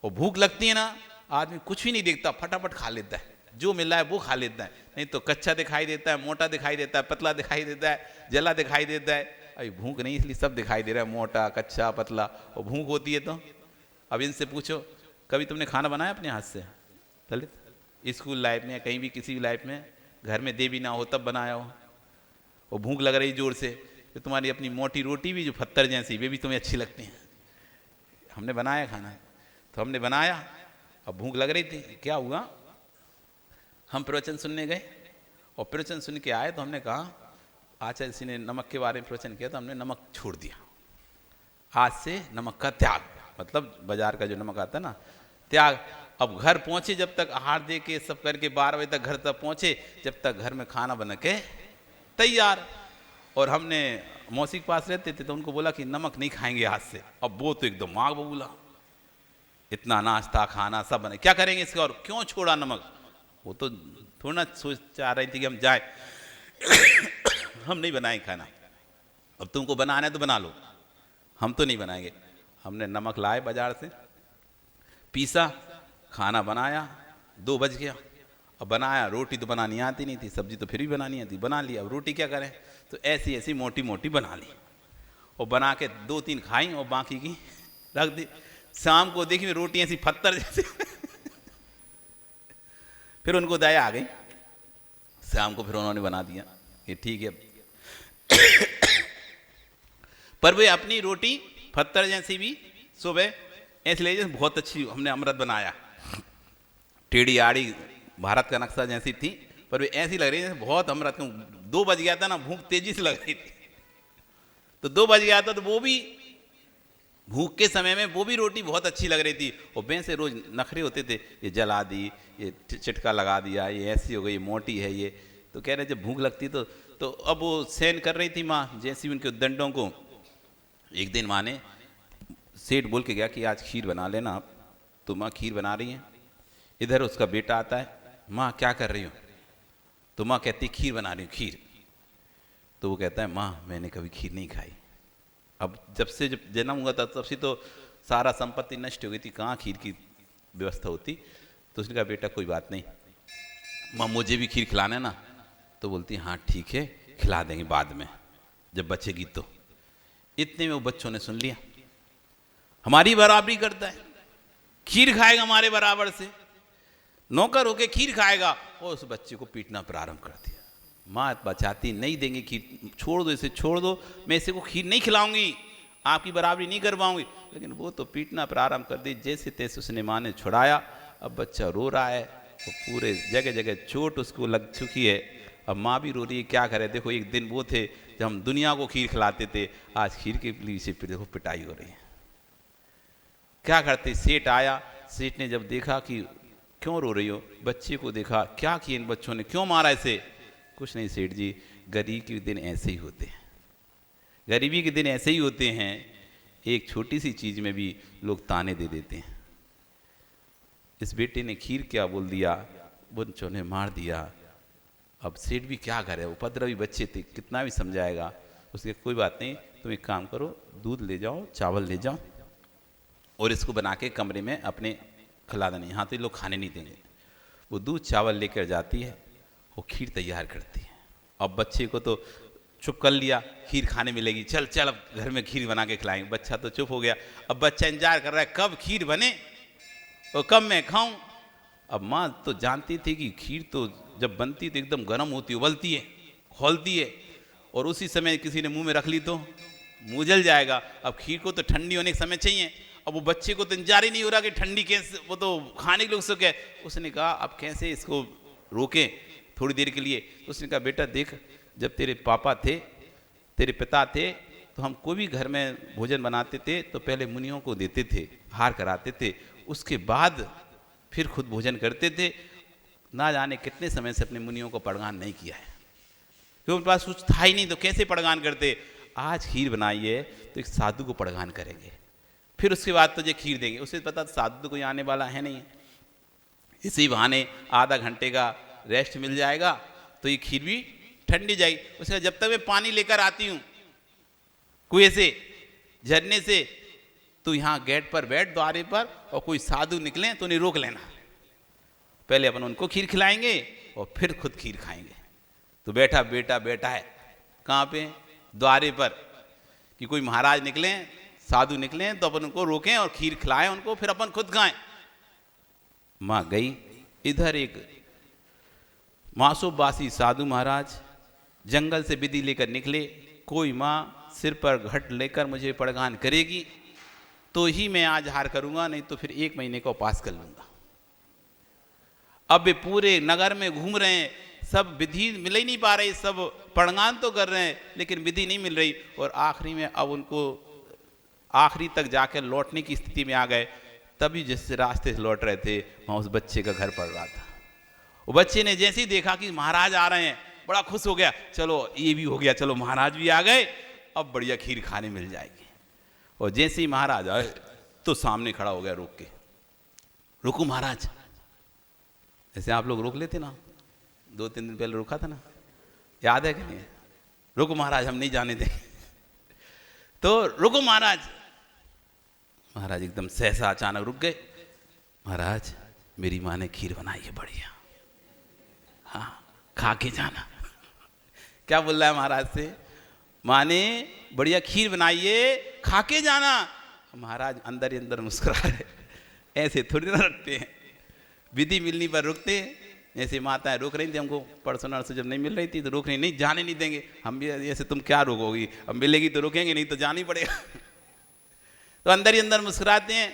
और भूख लगती है ना, आदमी कुछ भी नहीं देखता, फटाफट खा लेता है, जो मिल रहा है वो खा लेता है। नहीं तो कच्चा दिखाई देता है, मोटा दिखाई देता है, पतला दिखाई देता है, जला दिखाई देता है। अभी भूख नहीं, इसलिए सब दिखाई दे रहा है, मोटा, कच्चा, पतला। और भूख होती है तो अब इनसे पूछो, कभी तुमने खाना बनाया अपने हाथ से ललित? स्कूल लाइफ में या कहीं भी किसी भी लाइफ में घर में देवी ना हो तब बनाया हो? और भूख लग रही जोर से, तो तुम्हारी अपनी मोटी रोटी भी जो पत्थर जैसी, वे भी तुम्हें अच्छी लगती हैं। हमने बनाया खाना, तो हमने बनाया, अब भूख लग रही थी, क्या हुआ, हम प्रवचन सुनने गए और प्रवचन सुन के आए तो हमने कहा आचार्य जी ने नमक के बारे में प्रवचन किया, तो हमने नमक छोड़ दिया। आज से नमक का त्याग, मतलब बाजार का जो नमक आता है ना, त्याग। अब घर पहुंचे, जब तक आहार दे के सब करके 12 बजे तक घर तक पहुंचे, जब तक घर में खाना बन के तैयार। और हमने मौसी के पास रहते थे तो उनको बोला कि नमक नहीं खाएंगे आज से। अब वो तो एकदम आग बबूला, इतना नाश्ता खाना सब बने, क्या करेंगे इसका, और क्यों छोड़ा नमक। वो तो थोड़ा सोच चाह रही थी कि हम जाए हम नहीं बनाए खाना, अब तुमको बनाना है तो बना लो, हम तो नहीं बनाएंगे। हमने नमक लाए बाजार से, पीसा, खाना बनाया, 2 बज गया। अब बनाया, रोटी तो बनानी आती नहीं थी, सब्जी तो फिर भी बनानी आती, बना ली। अब रोटी क्या करें, तो ऐसी ऐसी मोटी मोटी बना ली और बना के 2-3 खाई और बाकी की रख दी। शाम को देखी रोटी ऐसी पत्थर जैसे फिर उनको दया आ गई, शाम को फिर उन्होंने बना दिया, ये ठीक है। पर वे अपनी रोटी पत्थर जैसी भी सुबह ऐसे ले जैसे बहुत अच्छी हमने अमृत बनाया, टेढ़ी आड़ी भारत का नक्शा जैसी थी, पर वे ऐसी लग रही जैसे बहुत अमृत। 2 बज गया था ना, भूख तेजी से लग रही थी, तो 2 बज गया था, तो वो भी भूख के समय में वो भी रोटी बहुत अच्छी लग रही थी। और वैसे रोज नखरे होते थे, ये जला दी, ये चिटका लगा दिया, ये ऐसी हो गई, ये मोटी है ये। तो कह रहे जब भूख लगती तो अब वो सहन कर रही थी माँ जैसी उनके उद्दंडों को। एक दिन माँ ने सेठ बोल के गया कि आज खीर बना लेना आप, तो माँ खीर बना रही हैं। इधर उसका बेटा आता है, माँ क्या कर रही हो? तो माँ कहती खीर बना रही हूँ, खीर। तो वो कहता है माँ मैंने कभी खीर नहीं खाई। अब जब जन्म हुआ था तब से तो सारा संपत्ति नष्ट हो गई थी, कहाँ खीर की व्यवस्था होती। तो उसने कहा बेटा कोई बात नहीं माँ, मुझे भी खीर खिलाना है ना। तो बोलती हाँ ठीक है खिला देंगे बाद में जब बचेगी तो। इतने में वो बच्चों ने सुन लिया, हमारी बराबरी करता है, खीर खाएगा हमारे बराबर से, नौकर होके खीर खाएगा। और उस बच्चे को पीटना प्रारंभ कर दिया। माँ बचाती नहीं देंगे खीर, छोड़ दो इसे, छोड़ दो, मैं इसे को खीर नहीं खिलाऊंगी, आपकी बराबरी नहीं करवाऊंगी। लेकिन वो तो पीटना प्रारंभ कर दी। जैसे तैसे उसने माँ ने छुड़ाया। अब बच्चा रो रहा है और पूरे जगह जगह चोट उसको लग चुकी है। अब माँ भी रो रही है, क्या करे। देखो एक दिन वो थे जब हम दुनिया को खीर खिलाते थे, आज खीर के लिए से देखो पिटाई हो रही है। क्या करते, सेठ आया, सेठ ने जब देखा कि क्यों रो रही हो, बच्चे को देखा, क्या किए इन बच्चों ने, क्यों मारा इसे। कुछ नहीं सेठ जी, गरीब के दिन ऐसे ही होते हैं, गरीबी के दिन ऐसे ही होते हैं, एक छोटी सी चीज में भी लोग ताने दे देते हैं। इस बेटे ने खीर क्या बोल दिया, बच्चों ने मार दिया। अब सेठ भी क्या करे, उपद्रवी बच्चे थे, कितना भी समझाएगा। उसके कोई बात नहीं, तुम एक काम करो, दूध ले जाओ, चावल ले जाओ और इसको बना के कमरे में अपने खिला देना, यहाँ तो लोग खाने नहीं देंगे। वो दूध चावल लेकर जाती है, वो खीर तैयार करती है। अब बच्चे को तो चुप कर लिया, खीर खाने मिलेगी, चल चल अब घर में खीर बना के खिलाएंगे। बच्चा तो चुप हो गया। अब बच्चा इंतजार कर रहा है कब खीर बने और कब मैं खाऊं। अब माँ तो जानती थी कि खीर तो जब बनती तो एकदम गर्म होती, उबलती है, खोलती है, और उसी समय किसी ने मुंह में रख ली तो मुंह जल जाएगा। अब खीर को तो ठंडी होने के समय चाहिए। अब वो बच्चे को तो इंतजार ही नहीं हो रहा कि ठंडी कैसे, वो तो खाने के लिए उत्सुक है। उसने कहा अब कैसे इसको रोकें थोड़ी देर के लिए। तो उसने कहा बेटा देख, जब तेरे पापा थे, तेरे पिता थे, तो हम कोई भी घर में भोजन बनाते थे तो पहले मुनियों को देते थे, हार कराते थे, उसके बाद फिर खुद भोजन करते थे। ना जाने कितने समय से अपने मुनियों को पड़गान नहीं किया है, क्योंकि उनके पास कुछ था ही नहीं, तो कैसे पड़गान करते। आज खीर बनाई है तो एक साधु को पड़गान करेंगे, फिर उसके बाद तुझे खीर देंगे। उसे पता साधु तो कोई आने वाला है नहीं, इसी बहाने आधा घंटे का रेस्ट मिल जाएगा तो ये खीर भी ठंडी जाएगी। उसका जब तक मैं पानी लेकर आती हूँ कुएं से, झरने से, तो यहाँ गेट पर बैठ द्वारे पर, और कोई साधु निकले तो उन्हें रोक लेना। पहले अपन उनको खीर खिलाएंगे और फिर खुद खीर खाएंगे। तो बैठा बेटा बैठा है कहाँ पे, द्वारे पर, कि कोई महाराज निकले, साधु निकले तो अपन उनको रोकें और खीर खिलाएं उनको, फिर अपन खुद खाएं। माँ गई, इधर एक मासोबासी साधु महाराज जंगल से विधि लेकर निकले। कोई माँ सिर पर घट लेकर मुझे पड़गान करेगी तो ही मैं आज हार करूंगा, नहीं तो फिर 1 महीने का उपास कर लूंगा। अब वे पूरे नगर में घूम रहे हैं, सब विधि मिल ही नहीं पा रही, सब पड़गान तो कर रहे हैं लेकिन विधि नहीं मिल रही। और आखिरी में अब उनको आखिरी तक जाकर लौटने की स्थिति में आ गए। तभी जिस रास्ते से लौट रहे थे वहाँ उस बच्चे का घर पड़ रहा था। वो बच्चे ने जैसे ही देखा कि महाराज आ रहे हैं बड़ा खुश हो गया, चलो ये भी हो गया, चलो महाराज भी आ गए, अब बढ़िया खीर खाने मिल जाएगी। और जैसे ही महाराज आए तो सामने खड़ा हो गया रोक के, रुको महाराज। ऐसे आप लोग रोक लेते ना, 2-3 दिन पहले रोका था ना, याद है कि नहीं? रुको महाराज, हम नहीं जाने देंगे। तो रुको महाराज। महाराज एकदम सहसा अचानक रुक गए। महाराज मेरी माँ ने खीर बनाई है बढ़िया, हाँ खा के जाना। क्या बोल रहा है महाराज से? माँ ने बढ़िया खीर बनाई है, खा के जाना। महाराज अंदर ही अंदर मुस्कुरा रहे, ऐसे थोड़ी ना रखते हैं, विधि मिलने पर रुकते हैं। जैसे माताएं रोक रही थी हमको, परसों नरसों जब नहीं मिल रही थी तो रोक रही, नहीं जाने नहीं देंगे। हम भी ऐसे, तुम क्या रोकोगी, अब मिलेगी तो रोकेंगे, नहीं तो जाना ही पड़ेगा। तो अंदर ही अंदर मुस्कुराते हैं।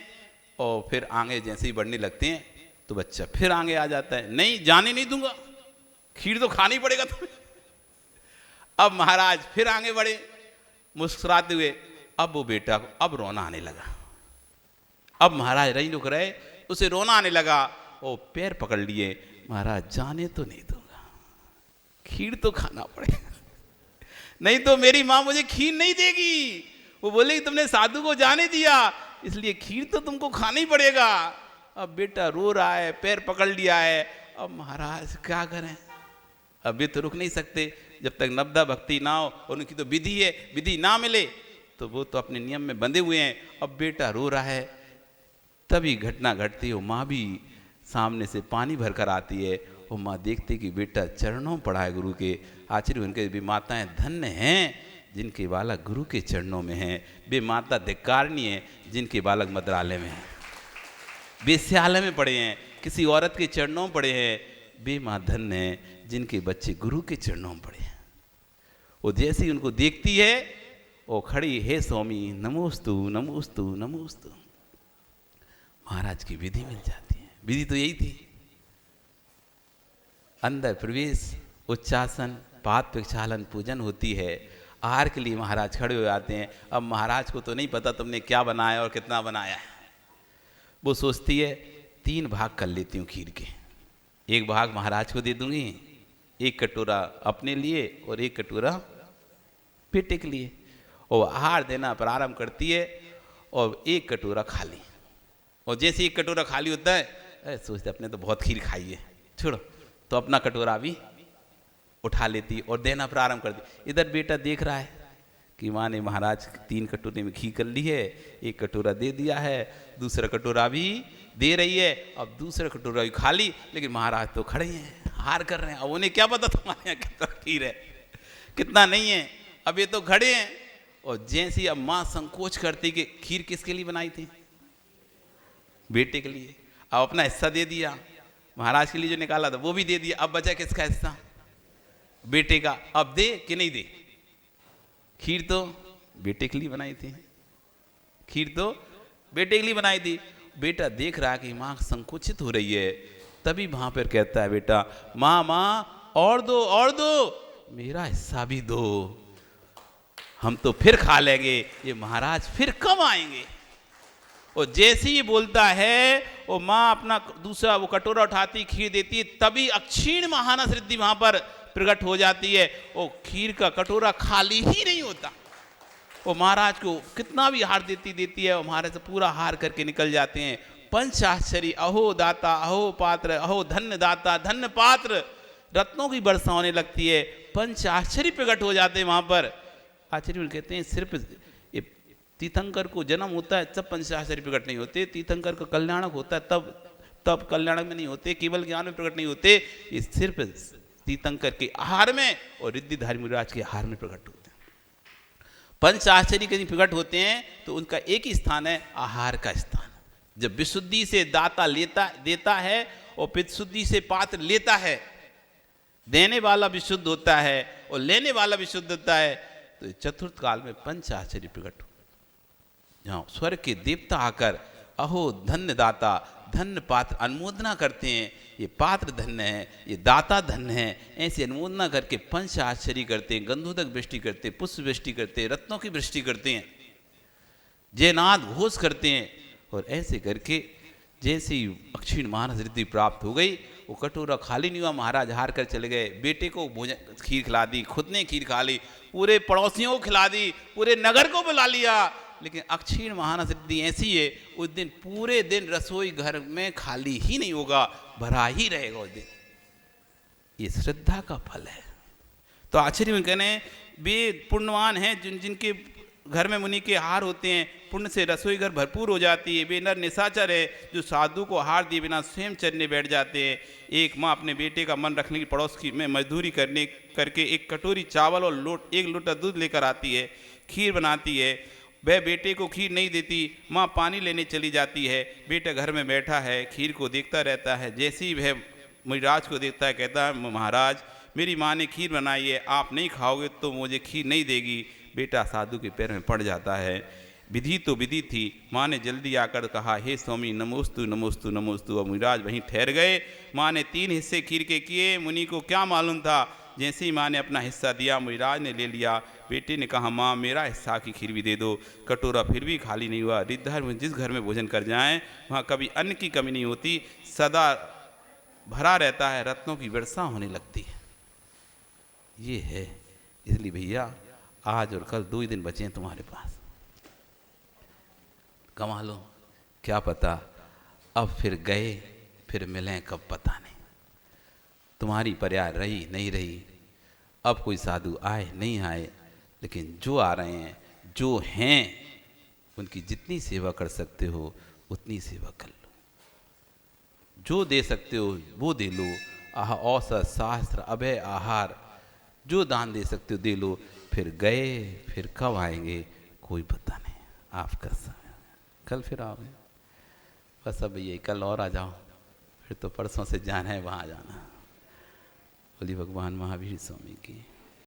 और फिर आगे जैसे ही बढ़ने लगते हैं तो बच्चा फिर आगे आ जाता है, नहीं जाने नहीं दूंगा, खीर तो खानी पड़ेगा तुम्हें। अब महाराज फिर आगे बढ़े मुस्कुराते हुए। अब वो बेटा को अब रोना आने लगा। अब महाराज नहीं रुक रहे, उसे रोना आने लगा। वो पैर पकड़ लिए, महाराज जाने तो नहीं दूंगा, खीर तो खाना पड़ेगा, नहीं तो मेरी माँ मुझे खीर नहीं देगी। वो बोले कि तुमने साधु को जाने दिया इसलिए खीर तो तुमको खाना ही पड़ेगा। अब बेटा रो रहा है, पैर पकड़ लिया है। अब महाराज क्या करें, अब ये तो रुक नहीं सकते जब तक नवदा भक्ति ना हो, उनकी तो विधि है, विधि ना मिले तो वो तो अपने नियम में बंधे हुए हैं। अब बेटा रो रहा है, तभी घटना घटती है, माँ भी सामने से पानी भर कर आती है। वो माँ देखती कि बेटा चरणों पड़ा है गुरु के। आश्चर्य उनके भी माताएं धन्य हैं जिनके बालक गुरु के चरणों में हैं। वे माता धिक्कारनी है जिनके बालक मद्रालय में हैं, वेश्यालय में पड़े हैं, किसी औरत के चरणों में पड़े हैं। वे माँ धन्य हैं जिनके बच्चे गुरु के चरणों में पड़े हैं। वो जैसे ही उनको देखती है वो खड़ी, हे स्वामी नमोस्तु नमोस्तु नमोस्तु। महाराज की विधि मिल जाती है। विधि तो यही थी, अंदर प्रवेश, उच्चासन, पाद प्रक्षालन, पूजन होती है। आहार के लिए महाराज खड़े हो जाते हैं। अब महाराज को तो नहीं पता तुमने क्या बनाया और कितना बनाया है। वो सोचती है 3 भाग कर लेती हूँ खीर के, 1 भाग महाराज को दे दूंगी, 1 कटोरा अपने लिए और 1 कटोरा बेटे के लिए। और आहार देना प्रारंभ करती है और 1 कटोरा खाली। और जैसे 1 कटोरा खाली होता है सोचते अपने तो बहुत खीर खाई है, छोड़ो, तो अपना कटोरा भी उठा लेती और देना प्रारंभ कर दी। इधर बेटा देख रहा है कि माँ ने महाराज 3 कटोरे में खीर कर ली है, 1 कटोरा दे दिया है, दूसरा कटोरा भी दे रही है, अब दूसरा कटोरा भी खाली। लेकिन महाराज तो खड़े हैं, हार कर रहे हैं। अब उन्हें क्या पता तुम्हारे यहाँ कितना खीर है कितना नहीं है, अब ये तो खड़े हैं। और जैसी अब माँ संकोच करती कि खीर किसके लिए बनाई थी, बेटे के लिए, अब अपना हिस्सा दे दिया, महाराज के लिए जो निकाला था वो भी दे दिया, अब बचा किसका हिस्सा, बेटे का। अब दे कि नहीं दे, खीर तो बेटे के लिए बनाई थी, खीर तो बेटे के लिए बनाई थी। बेटा देख रहा है कि माँ संकुचित हो रही है, तभी वहां पर कहता है बेटा, माँ माँ और दो मेरा हिस्सा भी दो, हम तो फिर खा लेंगे, ये महाराज फिर कब आएंगे। और जैसे ही बोलता है वो माँ अपना दूसरा वो कटोरा उठाती, खीर देती है, तभी अक्षीण महानस रिद्धि वहां पर प्रकट हो जाती है। वो खीर का कटोरा खाली ही नहीं होता। वो महाराज को कितना भी हार देती है, वो महाराज से पूरा हार करके निकल जाते हैं। पंचाश्चर्य, अहो दाता, अहो पात्र, अहो धन्य दाता, धन्य पात्र, रत्नों की वर्षा होने लगती है, पंच आश्चर्य प्रकट हो जाते हैं वहाँ पर। आचार्य कहते हैं सिर्फ ये तीर्थंकर को जन्म होता है तब पंच आश्चर्य प्रकट नहीं होते, तीर्थंकर को कल्याणक होता है तब कल्याणक में नहीं होते, केवल ज्ञान में प्रकट नहीं होते, ये सिर्फ तीर्थंकर के आहार में और रिद्धिधारी मुनिराज के आहार में प्रकट होते हैं। पंच आश्चर्य कहीं प्रकट होते हैं तो उनका एक ही स्थान है, आहार का स्थान। जब विशुद्धि से दाता देता है और विशुद्धि से पात्र लेता है, देने वाला विशुद्ध होता है और लेने वाला विशुद्ध होता है, तो चतुर्थ काल में पंच आश्चर्य प्रकट हो, जहाँ स्वर्ग के देवता आकर अहो धन्य दाता धन्य पात्र अनुमोदना करते हैं, ये पात्र धन्य है, ये दाता धन्य है, ऐसे अनुमोदना करके पंच आश्चर्य करते हैं, गंधोदक वृष्टि करते हैं, पुष्प वृष्टि करते हैं, रत्नों की वृष्टि करते हैं, जयनाद घोष करते हैं। और ऐसे करके जैसे ही अक्षीण मानस रिद्धि प्राप्त हो गई, वो कटोरा खाली नहीं हुआ, महाराज हार कर चले गए, बेटे को भोजन खीर खिला दी, खुद ने खीर खा ली, पूरे पड़ोसियों को खिला दी, पूरे नगर को बुला लिया। लेकिन अक्षीण मानस रिद्धि ऐसी है, उस दिन पूरे दिन रसोई घर में खाली ही नहीं होगा, भरा ही रहेगा उस दिन। ये श्रद्धा का फल है। तो आचार्य में कहने वे पुण्यवान हैं जिनके घर में मुनि के आहार होते हैं, पुण्य से रसोई घर भरपूर हो जाती है। वे नर निशाचर है जो साधु को आहार दिए बिना स्वयं चरने बैठ जाते हैं। एक माँ अपने बेटे का मन रखने की पड़ोस की में मजदूरी करके एक कटोरी चावल और एक लोटा दूध लेकर आती है, खीर बनाती है। वह बेटे को खीर नहीं देती, माँ पानी लेने चली जाती है, बेटा घर में बैठा है खीर को देखता रहता है। जैसे ही वह मुनिराज को देखता है, कहता है महाराज मेरी माँ ने खीर बनाई है, आप नहीं खाओगे तो मुझे खीर नहीं देगी। बेटा साधु के पैर में पड़ जाता है। विधि तो विधि थी, माँ ने जल्दी आकर कहा हे स्वामी नमोस्तु नमोस्तु नमोस्तु। अब मुनिराज वहीं ठहर गए। माँ ने 3 हिस्से खीर के किए, मुनि को क्या मालूम था। जैसे ही माँ ने अपना हिस्सा दिया, मुनिराज ने ले लिया। बेटे ने कहा माँ मेरा हिस्सा की खीर भी दे दो। कटोरा फिर भी खाली नहीं हुआ। रिद्धधर जिस घर में भोजन कर जाएं वहाँ कभी अन्न की कमी नहीं होती, सदा भरा रहता है, रत्नों की वर्षा होने लगती है। ये है, इसलिए भैया आज और कल 2 ही दिन बचे हैं तुम्हारे पास, कमा लो। क्या पता अब फिर गए फिर मिलें कब पता नहीं। तुम्हारी पर्याय रही नहीं रही, अब कोई साधु आए नहीं आए, लेकिन जो आ रहे हैं जो हैं उनकी जितनी सेवा कर सकते हो उतनी सेवा कर लो, जो दे सकते हो वो दे लो। औसत शास्त्र अभय आहार जो दान दे सकते हो दे लो। फिर गए फिर कब आएंगे कोई पता नहीं। आपका समय कल फिर आओगे, बस अब ये कल और आ जाओ, फिर तो परसों से जाना है वहाँ जाना। बोली भगवान महावीर स्वामी की।